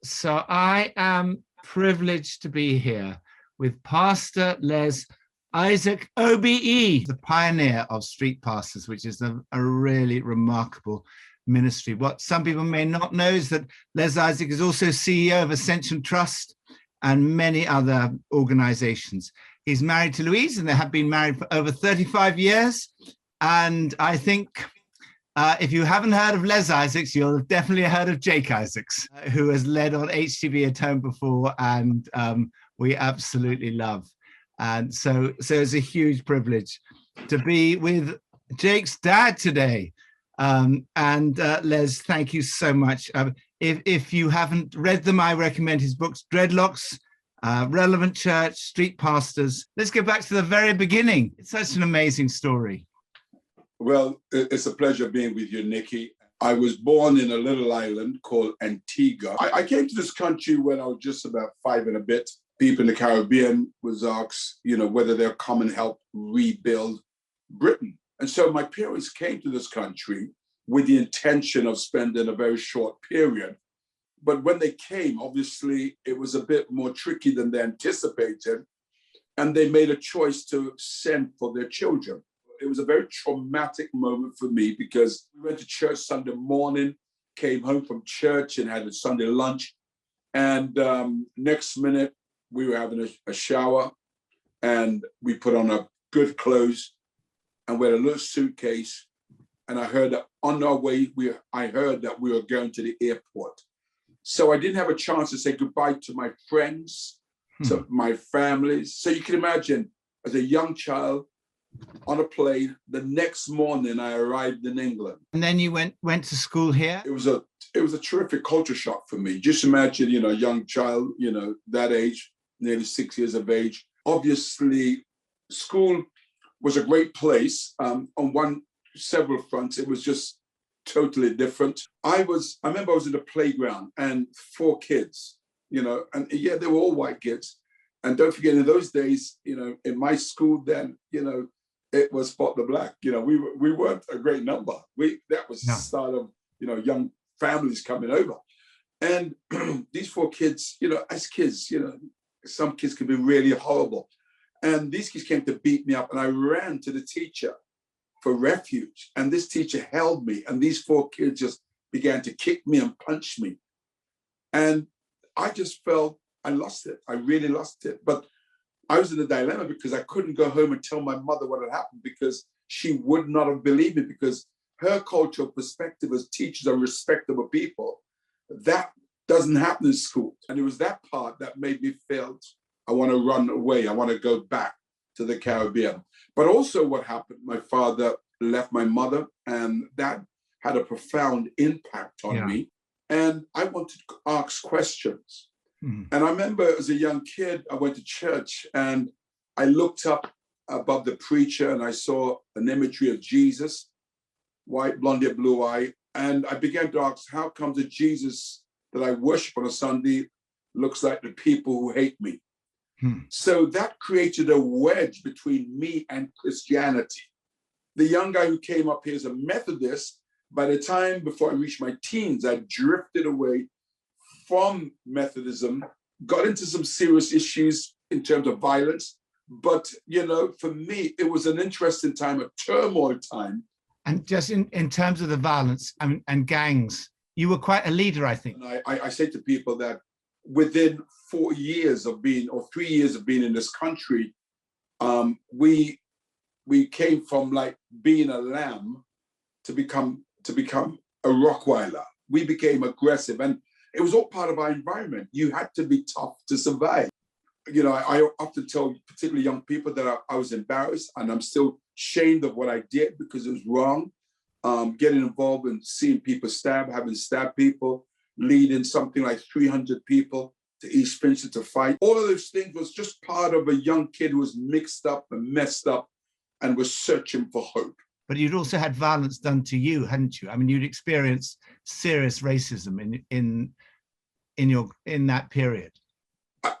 So I am privileged to be here with Pastor Les Issac, OBE, the pioneer of street pastors, which is a really remarkable ministry. What some people may not know is that Les Issac is also CEO of Ascension Trust and many other organizations. He's married to Louise, and they have been married for over 35 years. And I think if you haven't heard of Les Issacs, you'll have definitely heard of Jake Isaacs, who has led on HTB at home before, and we absolutely love. And so it's a huge privilege to be with Jake's dad today. Les, thank you so much. If you haven't read them, I recommend his books, Dreadlocks, Relevant Church, Street Pastors. Let's go back to the very beginning. It's such an amazing story. Well, it's a pleasure being with you, Nicky. I was born in a little island called Antigua. I came to this country when I was just about 5 and a bit. People in the Caribbean was asked, whether they'll come and help rebuild Britain. And so my parents came to this country with the intention of spending a very short period. But when they came, obviously, it was a bit more tricky than they anticipated. And they made a choice to send for their children. It was a very traumatic moment for me because we went to church Sunday morning, came home from church and had a Sunday lunch. And next minute, we were having a shower and we put on our good clothes and we had a little suitcase. And I heard that on our way, I heard that we were going to the airport. So I didn't have a chance to say goodbye to my friends, to my families. So you can imagine, as a young child, on a plane, the next morning I arrived in England. And then you went to school here? It was a terrific culture shock for me. Just imagine, a young child, that age, nearly 6 years of age. Obviously, school was a great place. On several fronts, it was just totally different. I remember I was in the playground and 4 kids, and yeah, they were all white kids. And don't forget, in those days, in my school then, it was Spot the Black. We weren't a great number. That was the start of, young families coming over. And these 4 kids, as kids, some kids can be really horrible. And these kids came to beat me up, and I ran to the teacher for refuge. And this teacher held me, and these 4 kids just began to kick me and punch me. And I just felt I lost it. I really lost it. But I was in a dilemma because I couldn't go home and tell my mother what had happened because she would not have believed me, because her cultural perspective as teachers are respectable people. That doesn't happen in school. And it was that part that made me feel I want to run away. I want to go back to the Caribbean. But also what happened, my father left my mother, and that had a profound impact on me. And I wanted to ask questions. And I remember as a young kid, I went to church and I looked up above the preacher and I saw an imagery of Jesus, white, blonde hair, blue eye. And I began to ask, how come the Jesus that I worship on a Sunday looks like the people who hate me? So that created a wedge between me and Christianity. The young guy who came up here as a Methodist, by the time before I reached my teens, I drifted away from Methodism, got into some serious issues in terms of violence. But, for me, it was an interesting time, a turmoil time. And just in terms of the violence and gangs, you were quite a leader, I think. And I say to people that within 4 years of being, or 3 years of being in this country, we came from like being a lamb to become a Rockweiler. We became aggressive, and it was all part of our environment. You had to be tough to survive. I often tell particularly young people that I was embarrassed, and I'm still ashamed of what I did because it was wrong. Getting involved in seeing people having stabbed people, leading something like 300 people to East Finchley to fight. All of those things was just part of a young kid who was mixed up and messed up and was searching for hope. But you'd also had violence done to you, hadn't you? I mean, you'd experienced serious racism in that period.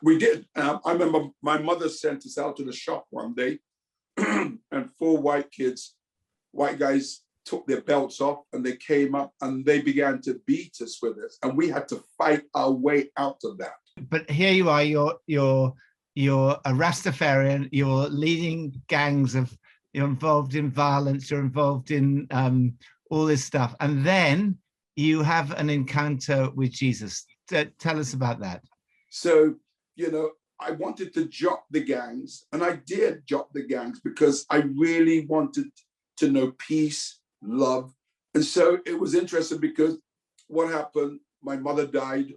We did. I remember my mother sent us out to the shop one day, and 4 white guys took their belts off and they came up and they began to beat us with this. And we had to fight our way out of that. But here you are, you're a Rastafarian, you're leading gangs you're involved in violence, you're involved in all this stuff. And then you have an encounter with Jesus. Tell us about that. So, I wanted to drop the gangs, and I did drop the gangs because I really wanted to know peace, love. And so it was interesting because what happened, my mother died.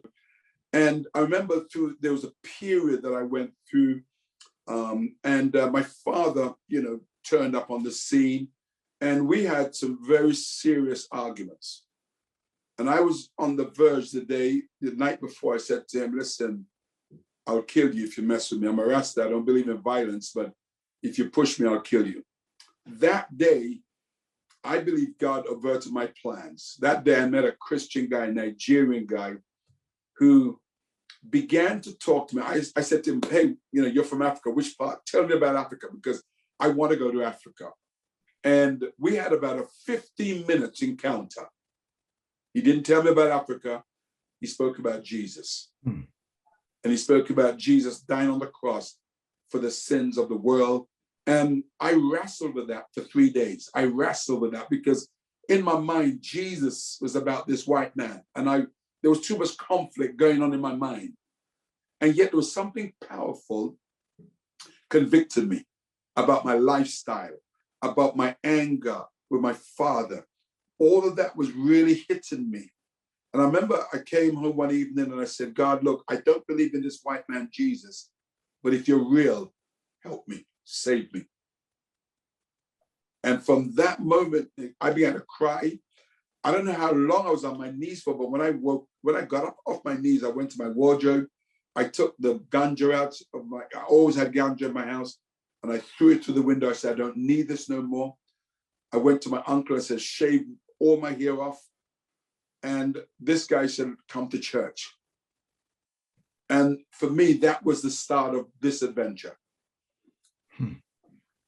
And I remember there was a period that I went through, and my father, turned up on the scene, and we had some very serious arguments. And I was on the verge the night before. I said to him, listen, I'll kill you if you mess with me. I'm a Rasta. I don't believe in violence, but if you push me, I'll kill you. That day, I believe God averted my plans. That day, I met a Christian guy, a Nigerian guy, who began to talk to me. I said to him, hey, you're from Africa. Which part? Tell me about Africa, because I want to go to Africa. And we had about a 15-minute encounter. He didn't tell me about Africa. He spoke about Jesus. And he spoke about Jesus dying on the cross for the sins of the world. And I wrestled with that for 3 days. I wrestled with that because in my mind, Jesus was about this white man. And there was too much conflict going on in my mind. And yet there was something powerful convicted me about my lifestyle, about my anger with my father. All of that was really hitting me. And I remember I came home one evening and I said, God, look, I don't believe in this white man, Jesus, but if you're real, help me, save me. And from that moment, I began to cry. I don't know how long I was on my knees for, but when I got up off my knees, I went to my wardrobe. I took the ganja out I always had ganja in my house, and I threw it through the window. I said, I don't need this no more. I went to my uncle and said, shave all my hair off. And this guy said, come to church. And for me, that was the start of this adventure.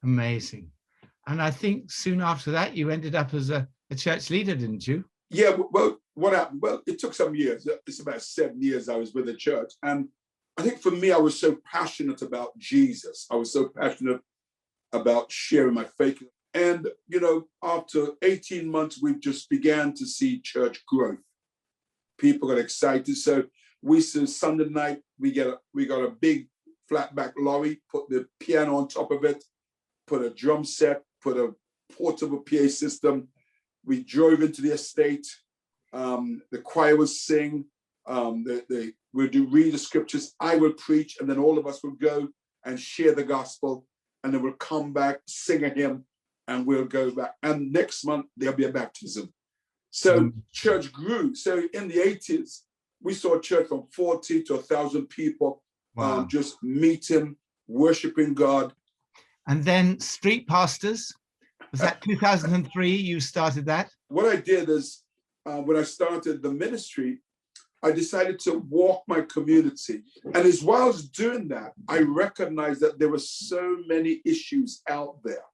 Amazing. And I think soon after that, you ended up as a church leader, didn't you? Yeah, well, what happened? Well, it took some years. It's about 7 years I was with the church. And I think for me, I was so passionate about Jesus. I was so passionate about sharing my faith. And, after 18 months, we just began to see church growth. People got excited. So Sunday night, we got a big flatback lorry, put the piano on top of it, put a drum set, put a portable PA system. We drove into the estate. The choir would sing. We'd read the scriptures. I would preach, and then all of us would go and share the gospel, and then we'll come back, sing a hymn, and we'll go back. And next month, there'll be a baptism. So church grew. So in the 80s, we saw a church from 40 to 1,000 people. Wow. Just meeting, worshiping God. And then Street Pastors, was that 2003 you started that? What I did is, when I started the ministry, I decided to walk my community. And as well as doing that, I recognized that there were so many issues out there.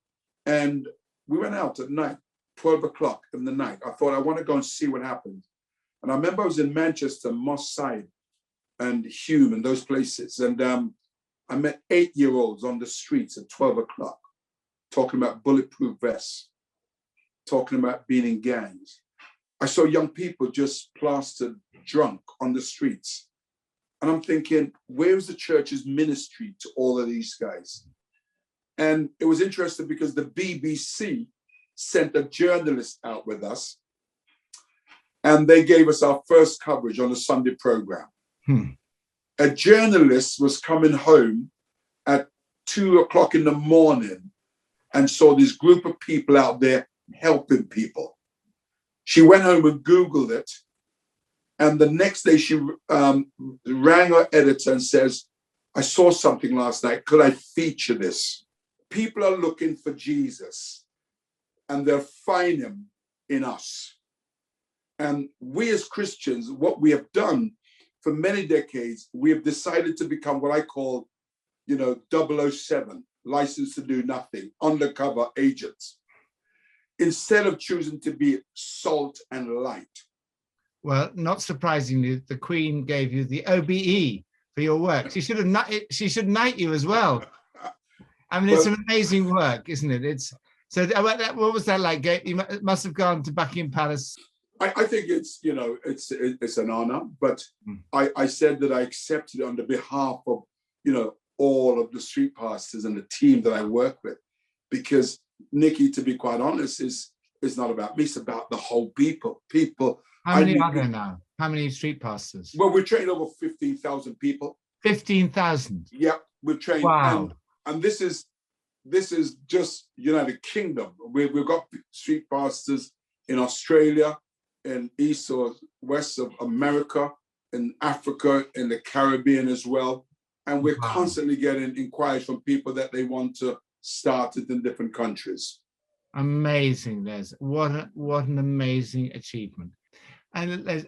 And we went out at night, 12 o'clock in the night. I thought, I want to go and see what happens. And I remember I was in Manchester, Moss Side, and Hume, and those places. And I met 8-year-olds on the streets at 12 o'clock, talking about bulletproof vests, talking about being in gangs. I saw young people just plastered drunk on the streets. And I'm thinking, where's the church's ministry to all of these guys? And it was interesting because the BBC sent a journalist out with us, and they gave us our first coverage on a Sunday program. A journalist was coming home at 2 o'clock in the morning and saw this group of people out there helping people. She went home and Googled it. And the next day she rang her editor and says, I saw something last night. Could I feature this? People are looking for Jesus, and they'll find him in us. And we as Christians, what we have done for many decades, we have decided to become what I call, 007, licensed to do nothing, undercover agents. instead of choosing to be salt and light. Well, not surprisingly, the Queen gave you the OBE for your work. She should knight you as well. I mean, it's an amazing work, isn't it? It's so. What was that like? You must have gone to Buckingham Palace. I think it's it's an honor, but I said that I accepted it on the behalf of all of the street pastors and the team that I work with, because Nicky, to be quite honest, is not about me. It's about the whole people. How many are there now? How many street pastors? Well, we're trained over 15,000 people. 15,000. Yeah, we're trained. Wow. And this is just United Kingdom. We've got street pastors in Australia, in east or west of America, in Africa, in the Caribbean as well. And we're constantly getting inquiries from people that they want to start it in different countries. Amazing, Les. What an amazing achievement. And Les,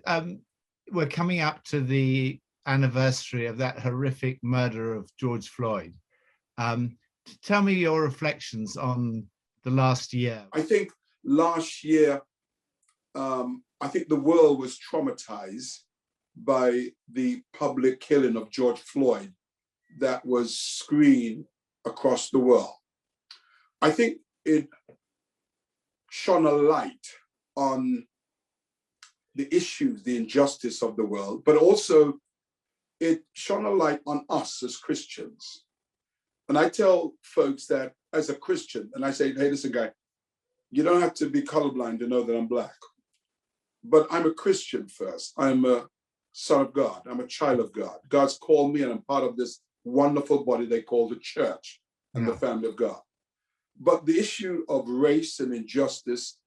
we're coming up to the anniversary of that horrific murder of George Floyd. Tell me your reflections on the last year. I think last year, I think the world was traumatized by the public killing of George Floyd that was screened across the world. I think it shone a light on the issues, the injustice of the world, but also it shone a light on us as Christians. And I tell folks that as a Christian, and I say, hey, listen, guy, you don't have to be colorblind to know that I'm Black. But I'm a Christian first. I'm a son of God. I'm a child of God. God's called me, and I'm part of this wonderful body they call the church and the family of God. But the issue of race and injustice,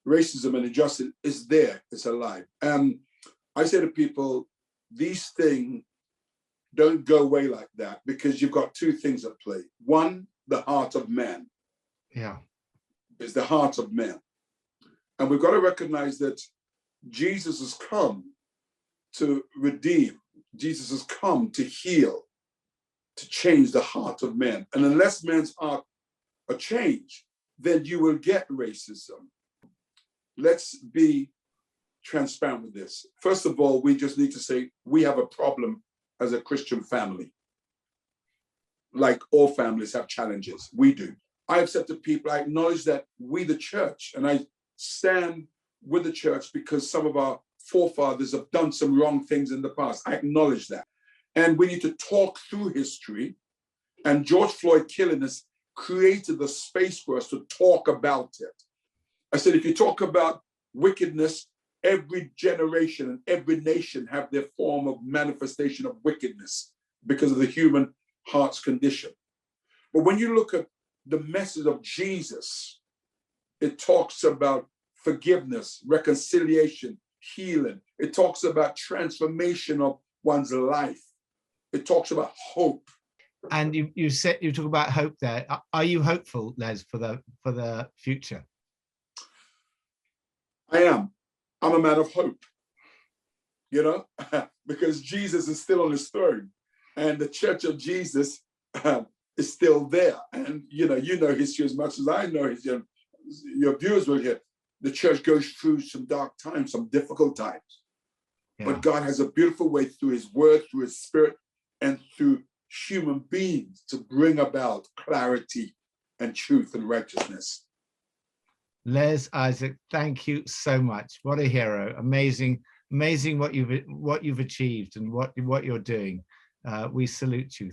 racism and injustice is there. It's alive. And I say to people, these things don't go away like that, because you've got two things at play. One, the heart of man. Yeah. Is the heart of man. And we've got to recognize that Jesus has come to redeem. Jesus has come to heal, to change the heart of man. And unless man's heart are changed, then you will get racism. Let's be transparent with this. First of all, we just need to say we have a problem as a Christian family. Like all families have challenges. We do. I have said to people, I acknowledge that we, the church, and I stand with the church because some of our forefathers have done some wrong things in the past. I acknowledge that. And we need to talk through history. And George Floyd killing has created the space for us to talk about it. I said, if you talk about wickedness, every generation and every nation have their form of manifestation of wickedness because of the human heart's condition. But when you look at the message of Jesus, it talks about forgiveness, reconciliation, healing. It talks about transformation of one's life. It talks about hope. And you talk about hope there. Are you hopeful, Les, for the future? I am. I'm a man of hope, because Jesus is still on his throne, and the Church of Jesus is still there. And you know history as much as I know history. Your viewers will hear the church goes through some dark times, some difficult times. Yeah. But God has a beautiful way through his word, through his spirit, and through human beings to bring about clarity and truth and righteousness. Les Issac, thank you so much. What a hero. Amazing what you've achieved and what you're doing. We salute you.